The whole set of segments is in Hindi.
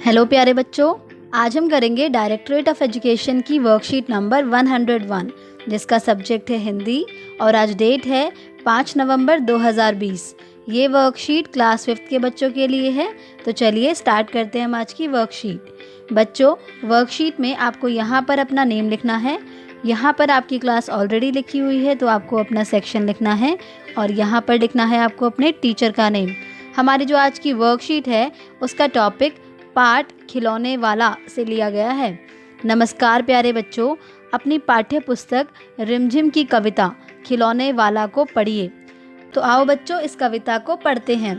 हेलो प्यारे बच्चों, आज हम करेंगे डायरेक्टरेट ऑफ एजुकेशन की वर्कशीट नंबर 101 जिसका सब्जेक्ट है हिंदी और आज डेट है 5 नवंबर 2020। ये वर्कशीट क्लास 5th के बच्चों के लिए है। तो चलिए स्टार्ट करते हैं हम आज की वर्कशीट। बच्चों, वर्कशीट में आपको यहाँ पर अपना नेम लिखना है। यहाँ पर आपकी क्लास ऑलरेडी लिखी हुई है तो आपको अपना सेक्शन लिखना है और यहाँ पर लिखना है आपको अपने टीचर का नेम। हमारी जो आज की वर्कशीट है उसका टॉपिक पाठ खिलौने वाला से लिया गया है। नमस्कार प्यारे बच्चों, अपनी पाठ्य पुस्तक रिमझिम की कविता खिलौने वाला को पढ़िए। तो आओ बच्चों इस कविता को पढ़ते हैं।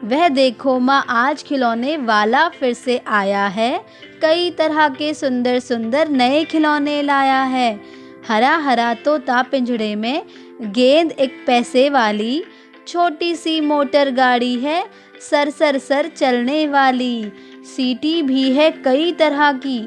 वह देखो माँ आज खिलौने वाला फिर से आया है, कई तरह के सुंदर सुंदर नए खिलौने लाया है। हरा हरा तोता पिंजड़े में, गेंद एक पैसे वाली, छोटी सी मोटर गाड़ी है सर सर सर चलने वाली। सीटी भी है कई तरह की,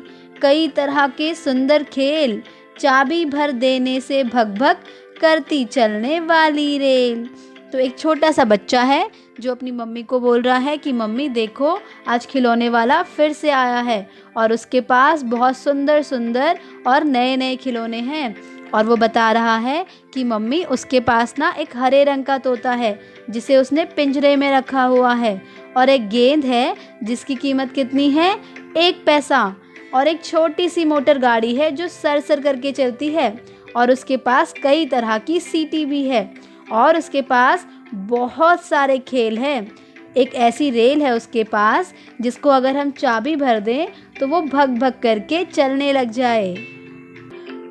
कई तरह के सुंदर खेल, चाबी भर देने से भग भग करती चलने वाली रेल। तो एक छोटा सा बच्चा है जो अपनी मम्मी को बोल रहा है कि मम्मी देखो आज खिलौने वाला फिर से आया है और उसके पास बहुत सुंदर सुंदर और नए नए खिलौने हैं। और वो बता रहा है कि मम्मी उसके पास ना एक हरे रंग का तोता है जिसे उसने पिंजरे में रखा हुआ है, और एक गेंद है जिसकी कीमत कितनी है 1 पैसा, और एक छोटी सी मोटर गाड़ी है जो सर सर करके चलती है, और उसके पास कई तरह की सीटी भी है, और उसके पास बहुत सारे खेल हैं। एक ऐसी रेल है उसके पास जिसको अगर हम चाबी भर दें तो वो भग भग करके चलने लग जाए।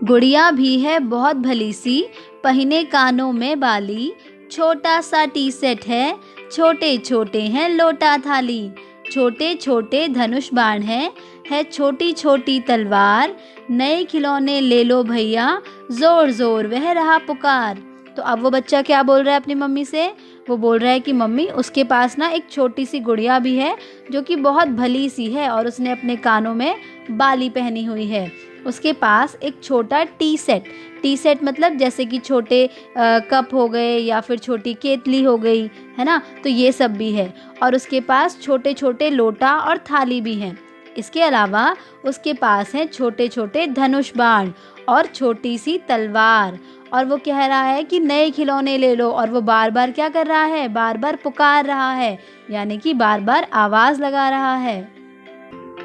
गुड़िया भी है बहुत भली सी, पहिने कानों में बाली, छोटा सा टी सेट है, छोटे छोटे हैं लोटा थाली, छोटे छोटे धनुष बाण है छोटी छोटी तलवार, नए खिलौने ले लो भैया, जोर जोर वह रहा पुकार। तो अब वो बच्चा क्या बोल रहा है अपनी मम्मी से? वो बोल रहा है कि मम्मी उसके पास ना एक छोटी सी गुड़िया भी है जो कि बहुत भली सी है और उसने अपने कानों में बाली पहनी हुई है। उसके पास एक छोटा टी सेट मतलब जैसे कि छोटे कप हो गए या फिर छोटी केतली हो गई, है ना, तो ये सब भी है। और उसके पास छोटे छोटे लोटा और थाली भी हैं। इसके अलावा उसके पास हैं छोटे छोटे धनुष बाण और छोटी सी तलवार। और वो कह रहा है कि नए खिलौने ले लो, और वो बार बार क्या कर रहा है, बार बार पुकार रहा है, यानी कि बार बार आवाज़ लगा रहा है।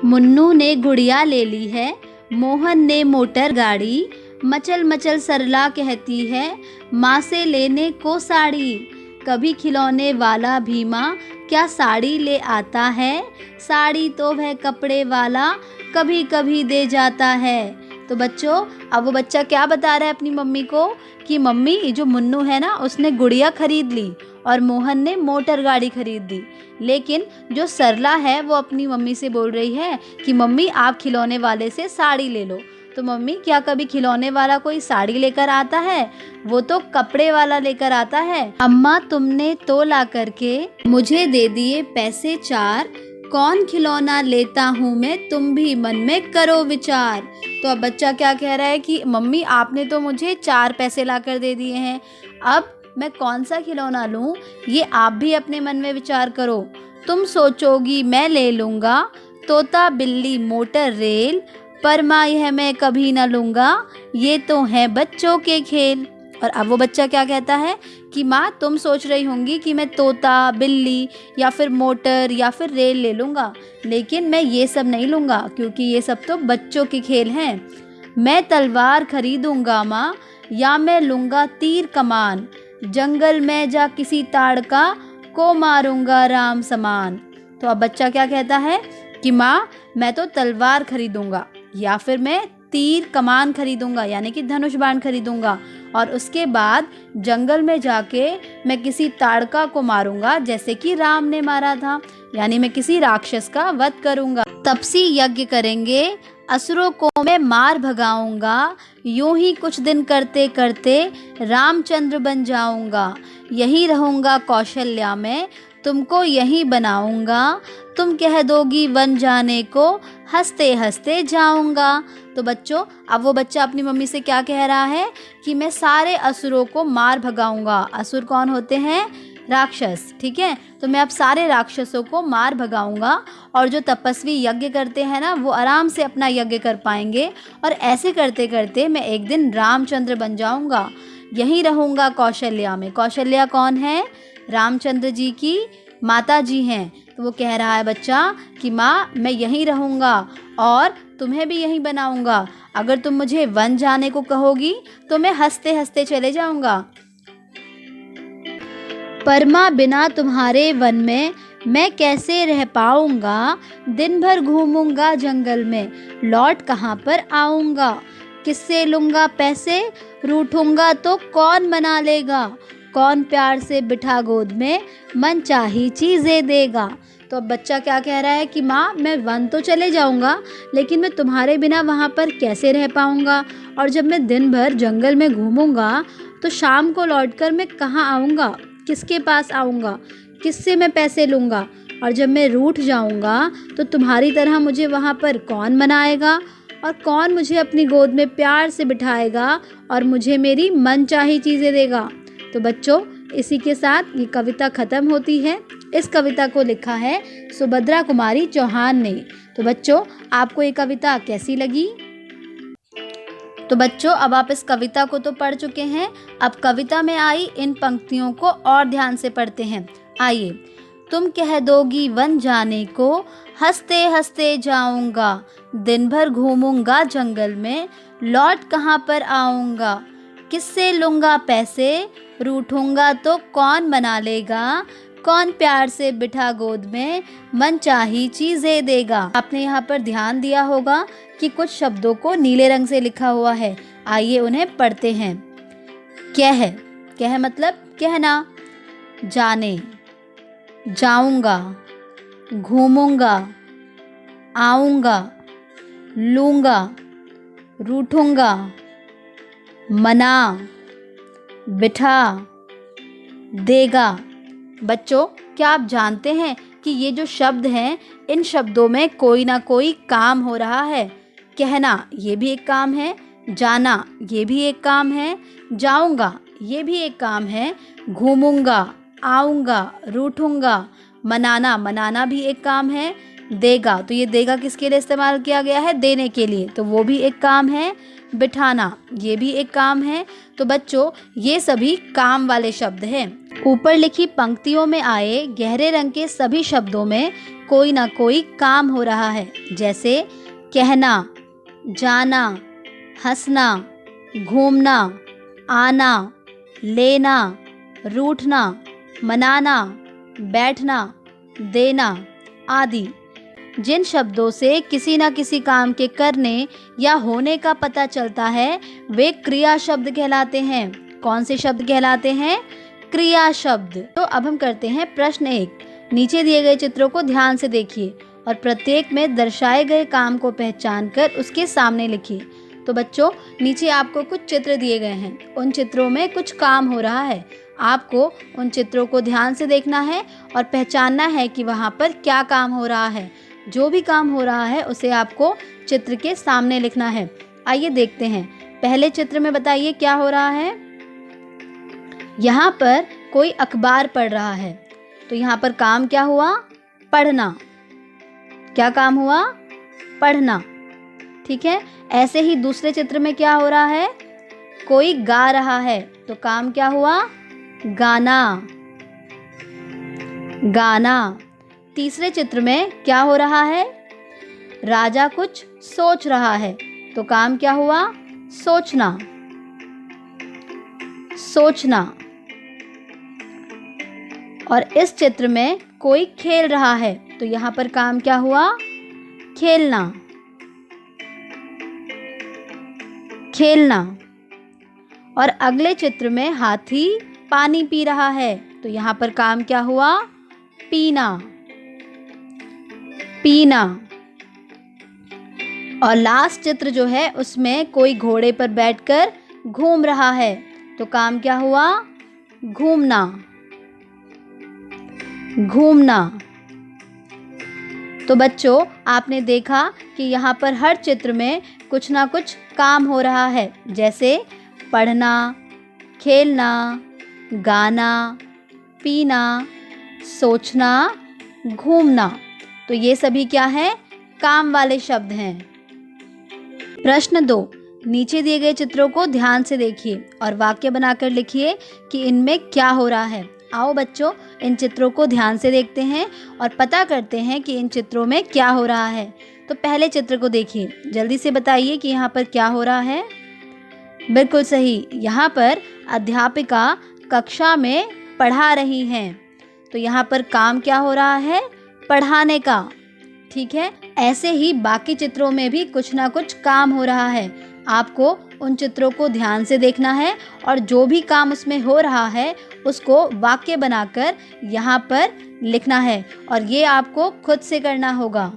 मुन्नू ने गुड़िया ले ली है, मोहन ने मोटर गाड़ी, मचल मचल सरला कहती है माँ से लेने को साड़ी। कभी खिलौने वाला भीमा क्या साड़ी ले आता है, साड़ी तो वह कपड़े वाला कभी कभी दे जाता है। तो बच्चों अब वो बच्चा क्या बता रहा है अपनी मम्मी को कि मम्मी जो मुन्नू है ना उसने गुड़िया खरीद ली और मोहन ने मोटर गाड़ी खरीद दी, लेकिन जो सरला है वो अपनी मम्मी से बोल रही है कि मम्मी आप खिलौने वाले से साड़ी ले लो। तो मम्मी क्या कभी खिलौने वाला कोई साड़ी लेकर आता है? वो तो कपड़े वाला लेकर आता है। अम्मा तुमने तो ला करके मुझे दे दिए पैसे 4, कौन खिलौना लेता हूँ मैं तुम भी मन में करो विचार। तो अब बच्चा क्या कह रहा है कि मम्मी आपने तो मुझे 4 पैसे ला कर दे दिए हैं, अब मैं कौन सा खिलौना लूँ ये आप भी अपने मन में विचार करो। तुम सोचोगी मैं ले लूँगा तोता बिल्ली मोटर रेल, पर माँ यह मैं कभी ना लूँगा, ये तो है बच्चों के खेल। और अब वो बच्चा क्या कहता है कि माँ तुम सोच रही होंगी कि मैं तोता बिल्ली या फिर मोटर या फिर रेल ले लूँगा, लेकिन मैं ये सब नहीं लूँगा क्योंकि ये सब तो बच्चों के खेल हैं। मैं तलवार खरीदूँगा माँ, या मैं लूँगा तीर कमान, जंगल में जा किसी ताड़का को मारूँगा राम समान। तो अब बच्चा क्या कहता है कि माँ मैं तो तलवार खरीदूँगा या फिर मैं तीर कमान खरीदूँगा यानी कि धनुष बाण खरीदूँगा, और उसके बाद जंगल में जाके मैं किसी ताड़का को मारूँगा जैसे कि राम ने मारा था, यानी मैं किसी राक्षस का वध करूँगा। तपसी यज्ञ करेंगे असुरों को मैं मार भगाऊँगा, यूं ही कुछ दिन करते करते रामचंद्र बन जाऊँगा। यही रहूँगा कौशल्या में, तुमको यही बनाऊँगा, तुम कह दोगी वन जाने को, हंसते हंसते जाऊँगा। तो बच्चों अब वो बच्चा अपनी मम्मी से क्या कह रहा है कि मैं सारे असुरों को मार भगाऊँगा। असुर कौन होते हैं? राक्षस। ठीक है, तो मैं अब सारे राक्षसों को मार भगाऊंगा और जो तपस्वी यज्ञ करते हैं ना वो आराम से अपना यज्ञ कर पाएंगे। और ऐसे करते करते मैं एक दिन रामचंद्र बन जाऊंगा, यहीं रहूंगा कौशल्या में। कौशल्या कौन है? रामचंद्र जी की माता जी हैं। तो वो कह रहा है बच्चा कि माँ मैं यहीं रहूंगा और तुम्हें भी यहीं बनाऊंगा। अगर तुम मुझे वन जाने को कहोगी तो मैं हंसते हंसते चले जाऊंगा। पर माँ बिना तुम्हारे वन में मैं कैसे रह पाऊंगा? दिन भर घूमूंगा जंगल में, लौट कहाँ पर आऊंगा? किससे लूंगा पैसे? रूठूंगा तो कौन मना लेगा? कौन प्यार से बिठा गोद में मन चाही चीज़ें देगा? तो अब बच्चा क्या कह रहा है कि माँ मैं वन तो चले जाऊंगा, लेकिन मैं तुम्हारे बिना वहाँ पर कैसे रह पाऊंगा? और जब मैं दिन भर जंगल में घूमूंगा तो शाम को लौटकर मैं कहाँ आऊँगा? किसके पास आऊँगा? किससे मैं पैसे लूँगा? और जब मैं रूठ जाऊँगा तो तुम्हारी तरह मुझे वहाँ पर कौन मनाएगा? और कौन मुझे अपनी गोद में प्यार से बिठाएगा और मुझे मेरी मनचाही चीज़ें देगा? तो बच्चों इसी के साथ ये कविता ख़त्म होती है। इस कविता को लिखा है सुभद्रा कुमारी चौहान ने। तो बच्चों आपको ये कविता कैसी लगी? तो बच्चों अब आप इस कविता को तो पढ़ चुके हैं, अब कविता में आई इन पंक्तियों को और ध्यान से पढ़ते हैं। आइए। तुम कह दोगी वन जाने को, हंसते हंसते जाऊंगा, दिन भर घूमूंगा जंगल में, लौट कहाँ पर आऊंगा? किससे लूंगा पैसे? रूठूंगा तो कौन मना लेगा? कौन प्यार से बिठा गोद में मन चाही चीज़ें देगा? आपने यहाँ पर ध्यान दिया होगा कि कुछ शब्दों को नीले रंग से लिखा हुआ है। आइए उन्हें पढ़ते हैं। कह मतलब कहना, जाने, जाऊंगा, घूमूंगा, आऊंगा, लूंगा, रूठूंगा, मना, बिठा, देगा। बच्चों क्या आप जानते हैं कि ये जो शब्द हैं इन शब्दों में कोई ना कोई काम हो रहा है? कहना ये भी एक काम है, जाना ये भी एक काम है, जाऊंगा ये भी एक काम है, घूमूंगा, आऊंगा, रूठूंगा, मनाना भी एक काम है, देगा तो ये देगा किसके लिए इस्तेमाल किया गया है? देने के लिए, तो वो भी एक काम है, बिठाना ये भी एक काम है। तो बच्चों ये सभी काम वाले शब्द हैं। ऊपर लिखी पंक्तियों में आए गहरे रंग के सभी शब्दों में कोई ना कोई काम हो रहा है, जैसे कहना, जाना, हंसना, घूमना, आना, लेना, रूठना, मनाना, बैठना, देना आदि। जिन शब्दों से किसी न किसी काम के करने या होने का पता चलता है वे क्रिया शब्द कहलाते हैं। कौन से शब्द कहलाते हैं? क्रिया शब्द। तो अब हम करते हैं प्रश्न 1। नीचे दिए गए चित्रों को ध्यान से देखिए और प्रत्येक में दर्शाए गए काम को पहचान कर उसके सामने लिखिए। तो बच्चों नीचे आपको कुछ चित्र दिए गए हैं, उन चित्रों में कुछ काम हो रहा है। आपको उन चित्रों को ध्यान से देखना है और पहचानना है कि वहाँ पर क्या काम हो रहा है। जो भी काम हो रहा है उसे आपको चित्र के सामने लिखना है। आइए देखते हैं। पहले चित्र में बताइए क्या हो रहा है। यहाँ पर कोई अखबार पढ़ रहा है, तो यहाँ पर काम क्या हुआ? पढ़ना। क्या काम हुआ? पढ़ना। ठीक है। ऐसे ही दूसरे चित्र में क्या हो रहा है? कोई गा रहा है, तो काम क्या हुआ? गाना। गाना। तीसरे चित्र में क्या हो रहा है? राजा कुछ सोच रहा है, तो काम क्या हुआ? सोचना। सोचना। और इस चित्र में कोई खेल रहा है, तो यहाँ पर काम क्या हुआ? खेलना। खेलना। और अगले चित्र में हाथी पानी पी रहा है, तो यहाँ पर काम क्या हुआ? पीना। पीना। और लास्ट चित्र जो है उसमें कोई घोड़े पर बैठकर घूम रहा है, तो काम क्या हुआ? घूमना। घूमना। तो बच्चों आपने देखा कि यहाँ पर हर चित्र में कुछ ना कुछ काम हो रहा है, जैसे पढ़ना, खेलना, गाना, पीना, सोचना, घूमना। तो ये सभी क्या है? काम वाले शब्द हैं। प्रश्न 2, नीचे दिए गए चित्रों को ध्यान से देखिए और वाक्य बनाकर लिखिए कि इनमें क्या हो रहा है। आओ बच्चों, इन चित्रों को ध्यान से देखते हैं और पता करते हैं कि इन चित्रों में क्या हो रहा है। तो पहले चित्र को देखिए, जल्दी से बताइए कि यहाँ पर क्या हो रहा है। बिल्कुल सही, यहाँ पर अध्यापिका कक्षा में पढ़ा रही हैं। तो यहाँ पर काम क्या हो रहा है? पढ़ाने का। ठीक है, ऐसे ही बाकी चित्रों में भी कुछ ना कुछ काम हो रहा है। आपको उन चित्रों को ध्यान से देखना है और जो भी काम उसमें हो रहा है उसको वाक्य बनाकर यहाँ पर लिखना है और ये आपको खुद से करना होगा।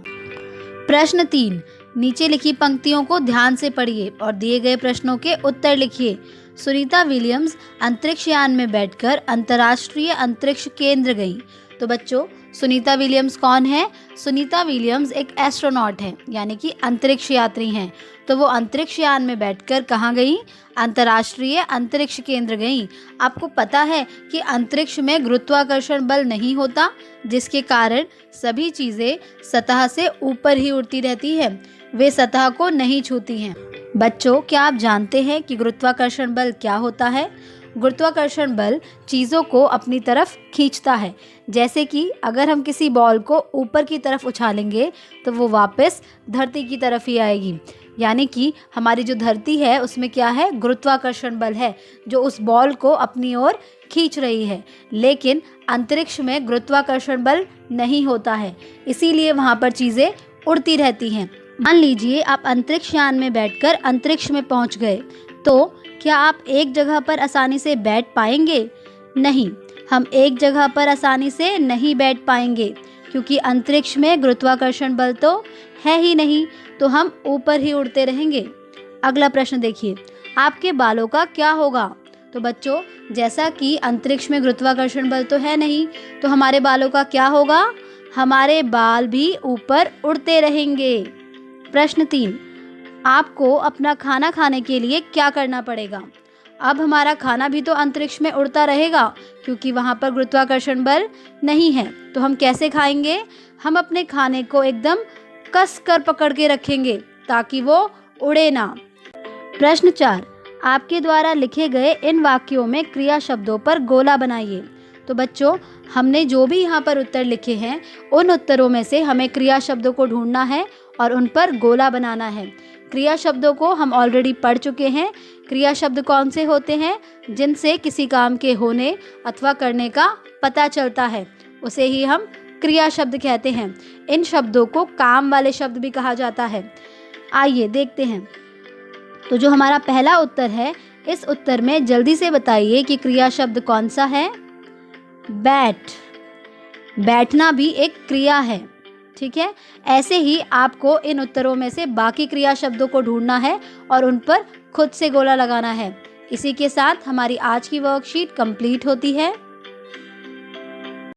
प्रश्न 3, नीचे लिखी पंक्तियों को ध्यान से पढ़िए और दिए गए प्रश्नों के उत्तर लिखिए। सुनीता विलियम्स अंतरिक्ष यान में बैठकर अंतर्राष्ट्रीय अंतरिक्ष केंद्र गई। तो बच्चों, सुनीता विलियम्स कौन है? सुनीता विलियम्स एक एस्ट्रोनॉट हैं, यानी कि अंतरिक्ष यात्री हैं। तो वो अंतरिक्ष यान में बैठकर कहाँ गई? अंतर्राष्ट्रीय अंतरिक्ष केंद्र गई। आपको पता है कि अंतरिक्ष में गुरुत्वाकर्षण बल नहीं होता, जिसके कारण सभी चीज़ें सतह से ऊपर ही उड़ती रहती हैं, वे सतह को नहीं छूती हैं। बच्चों, क्या आप जानते हैं कि गुरुत्वाकर्षण बल क्या होता है? गुरुत्वाकर्षण बल चीज़ों को अपनी तरफ खींचता है। जैसे कि अगर हम किसी बॉल को ऊपर की तरफ उछालेंगे तो वो वापस धरती की तरफ ही आएगी। यानी कि हमारी जो धरती है उसमें क्या है? गुरुत्वाकर्षण बल है जो उस बॉल को अपनी ओर खींच रही है। लेकिन अंतरिक्ष में गुरुत्वाकर्षण बल नहीं होता है, इसीलिए वहाँ पर चीज़ें उड़ती रहती हैं। मान लीजिए आप अंतरिक्ष यान में बैठकर अंतरिक्ष में पहुँच गए, तो क्या आप एक जगह पर आसानी से बैठ पाएंगे? नहीं, हम एक जगह पर आसानी से नहीं बैठ पाएंगे क्योंकि अंतरिक्ष में गुरुत्वाकर्षण बल तो है ही नहीं, तो हम ऊपर ही उड़ते रहेंगे। अगला प्रश्न देखिए, आपके बालों का क्या होगा? तो बच्चों, जैसा कि अंतरिक्ष में गुरुत्वाकर्षण बल तो है नहीं, तो हमारे बालों का क्या होगा? हमारे बाल भी ऊपर उड़ते रहेंगे। प्रश्न 3, आपको अपना खाना खाने के लिए क्या करना पड़ेगा? अब हमारा खाना भी तो अंतरिक्ष में उड़ता रहेगा क्योंकि वहाँ पर गुरुत्वाकर्षण बल नहीं है, तो हम कैसे खाएंगे? हम अपने खाने को एकदम कस कर पकड़ के रखेंगे ताकि वो उड़े ना। प्रश्न 4, आपके द्वारा लिखे गए इन वाक्यों में क्रिया शब्दों पर गोला बनाइए। तो बच्चों, हमने जो भी यहाँ पर उत्तर लिखे हैं उन उत्तरों में से हमें क्रिया शब्दों को ढूंढना है और उन पर गोला बनाना है। क्रिया शब्दों को हम ऑलरेडी पढ़ चुके हैं। क्रिया शब्द कौन से होते हैं? जिनसे किसी काम के होने अथवा करने का पता चलता है, उसे ही हम क्रिया शब्द कहते हैं। इन शब्दों को काम वाले शब्द भी कहा जाता है। आइए देखते हैं। तो जो हमारा पहला उत्तर है, इस उत्तर में जल्दी से बताइए कि क्रिया शब्द कौन सा है? बैठ। बैठना भी एक क्रिया है। ठीक है, ऐसे ही आपको इन उत्तरों में से बाकी क्रिया शब्दों को ढूंढना है और उन पर खुद से गोला लगाना है। इसी के साथ हमारी आज की वर्कशीट कंप्लीट होती है।